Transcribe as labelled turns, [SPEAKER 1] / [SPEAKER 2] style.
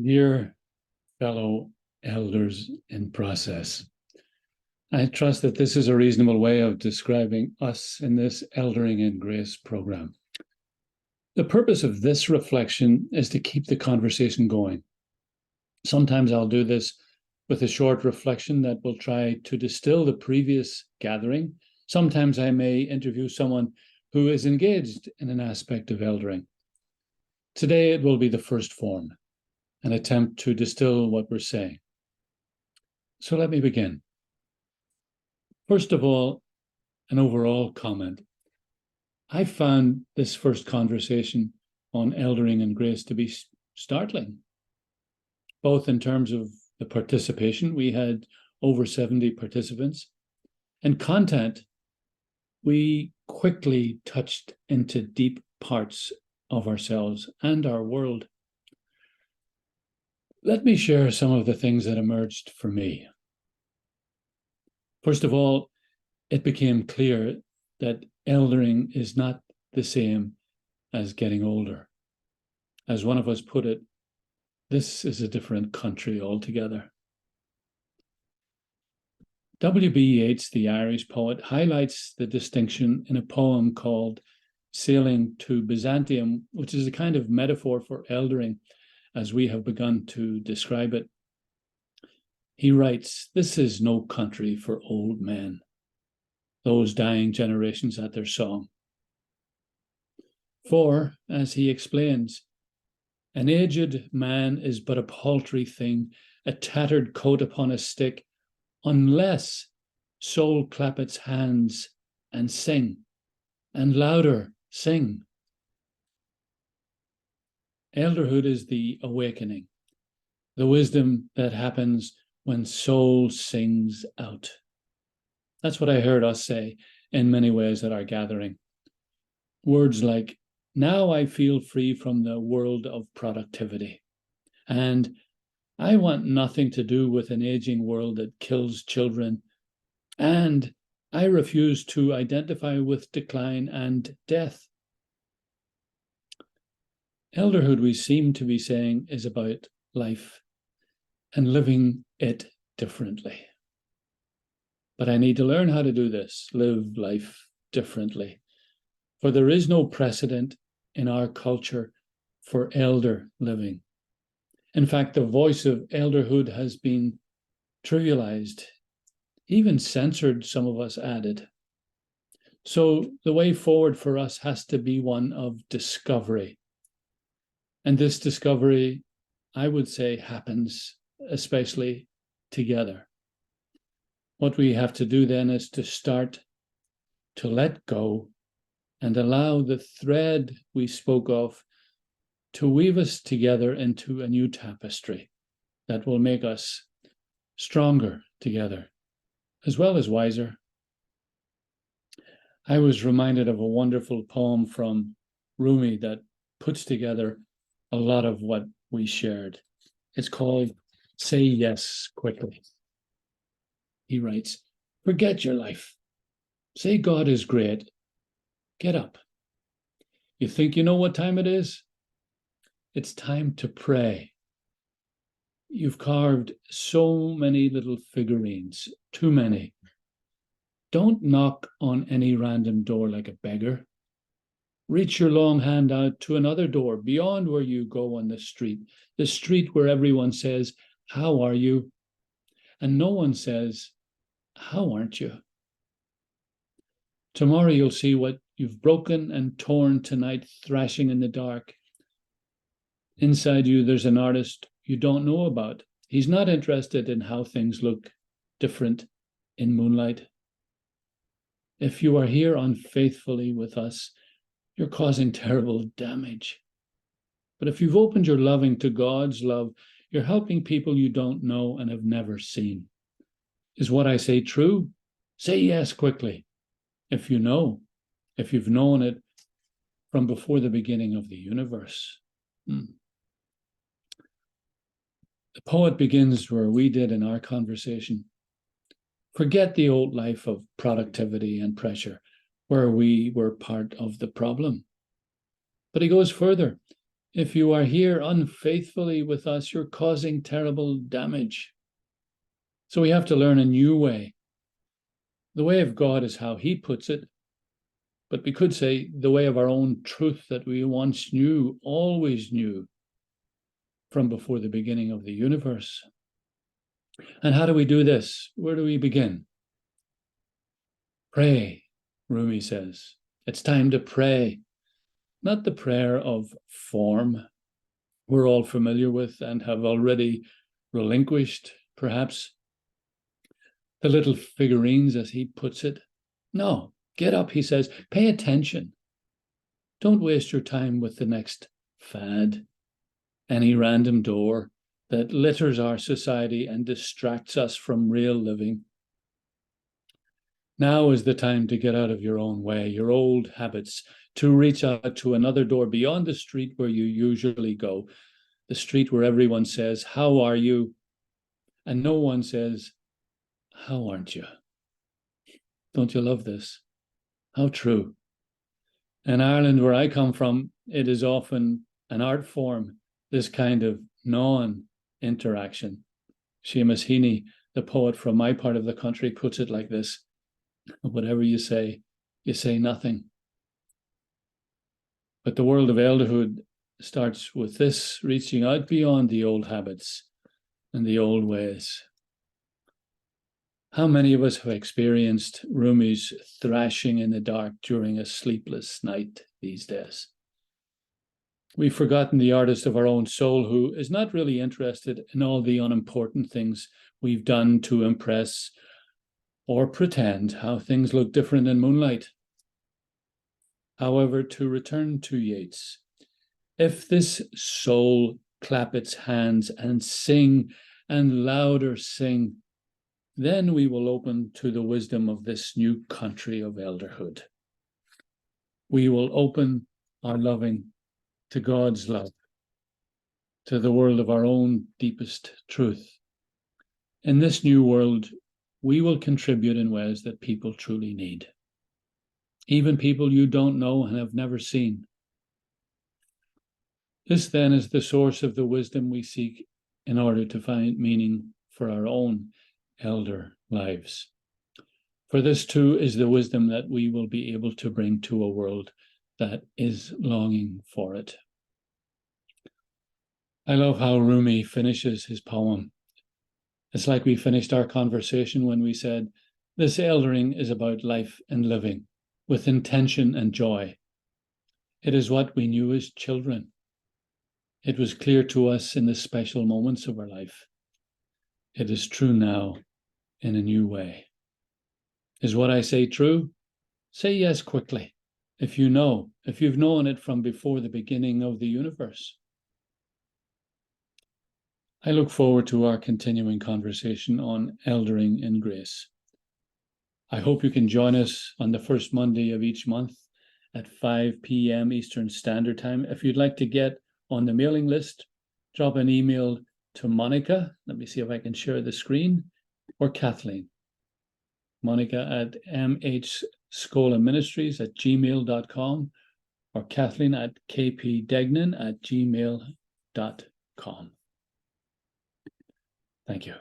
[SPEAKER 1] Dear fellow elders in process, I trust that this is a reasonable way of describing us in this Eldering in Grace program. The purpose of this reflection is to keep the conversation going. Sometimes I'll do this with a short reflection that will try to distill the previous gathering. Sometimes I may interview someone who is engaged in an aspect of eldering. Today it will be the first form, an attempt to distill what we're saying. So let me begin. First of all, an overall comment. I found this first conversation on eldering and grace to be startling, both in terms of the participation. We had over 70 participants, and content. We quickly touched into deep parts of ourselves and our world. Let me share some of the things that emerged for me. First of all, it became clear that eldering is not the same as getting older. As one of us put it, this is a different country altogether. W.B. Yeats, the Irish poet, highlights the distinction in a poem called Sailing to Byzantium, which is a kind of metaphor for eldering, as we have begun to describe it. He writes, "This is no country for old men, those dying generations at their song. For, as he explains, an aged man is but a paltry thing, a tattered coat upon a stick, unless soul clap its hands and sing, and louder sing." Elderhood is the awakening, the wisdom that happens when soul sings out. That's what I heard us say in many ways at our gathering. Words like, "Now I feel free from the world of productivity," and "I want nothing to do with an aging world that kills children," and "I refuse to identify with decline and death." Elderhood, we seem to be saying, is about life and living it differently. But I need to learn how to do this, live life differently. For there is no precedent in our culture for elder living. In fact, the voice of elderhood has been trivialized, even censored, some of us added. So the way forward for us has to be one of discovery. And this discovery, I would say, happens especially together. What we have to do then is to start to let go and allow the thread we spoke of to weave us together into a new tapestry that will make us stronger together, as well as wiser. I was reminded of a wonderful poem from Rumi that puts together a lot of what we shared. It's called "Say Yes Quickly." He writes, "Forget your life. Say God is great. Get up. You think you know what time it is? It's time to pray. You've carved so many little figurines, too many. Don't knock on any random door like a beggar. Reach your long hand out to another door beyond where you go on the street where everyone says, 'How are you?' and no one says, 'How aren't you?' Tomorrow you'll see what you've broken and torn tonight, thrashing in the dark. Inside you, there's an artist you don't know about. He's not interested in how things look different in moonlight. If you are here unfaithfully with us, you're causing terrible damage. But if you've opened your loving to God's love, you're helping people you don't know and have never seen. Is what I say true? Say yes quickly. If you know, if you've known it from before the beginning of the universe." The poet begins where we did in our conversation. Forget the old life of productivity and pressure, where we were part of the problem. But he goes further. If you are here unfaithfully with us, you're causing terrible damage. So we have to learn a new way. The way of God is how he puts it, but we could say the way of our own truth that we once knew, always knew, from before the beginning of the universe. And how do we do this? Where do we begin? Pray, Rumi says. It's time to pray. Not the prayer of form we're all familiar with and have already relinquished, perhaps. The little figurines, as he puts it. No, get up, he says. Pay attention. Don't waste your time with the next fad, any random door that litters our society and distracts us from real living. Now is the time to get out of your own way, your old habits, to reach out to another door beyond the street where you usually go, the street where everyone says, "How are you?" And no one says, "How aren't you?" Don't you love this? How true. In Ireland, where I come from, it is often an art form, this kind of non-interaction. Seamus Heaney, the poet from my part of the country, puts it like this: whatever you say nothing. But the world of elderhood starts with this, reaching out beyond the old habits and the old ways. How many of us have experienced Rumi's thrashing in the dark during a sleepless night these days? We've forgotten the artist of our own soul, who is not really interested in all the unimportant things we've done to impress or pretend how things look different in moonlight. However, to return to Yeats, if this soul clap its hands and sing, and louder sing, then we will open to the wisdom of this new country of elderhood. We will open our loving to God's love, to the world of our own deepest truth. In this new world, we will contribute in ways that people truly need, even people you don't know and have never seen. This then is the source of the wisdom we seek in order to find meaning for our own elder lives. For this too is the wisdom that we will be able to bring to a world that is longing for it. I love how Rumi finishes his poem. It's like we finished our conversation when we said, this eldering is about life and living with intention and joy. It is what we knew as children. It was clear to us in the special moments of our life. It is true now in a new way. Is what I say true? Say yes quickly. If you've known it from before the beginning of the universe. I look forward to our continuing conversation on eldering in grace. I hope you can join us on the first Monday of each month at 5 p.m. Eastern Standard Time. If you'd like to get on the mailing list, drop an email to Monica. Let me see if I can share the screen, or Kathleen. Monica at mhscolaministries@gmail.com, or Kathleen at kpdegnan@gmail.com. Thank you.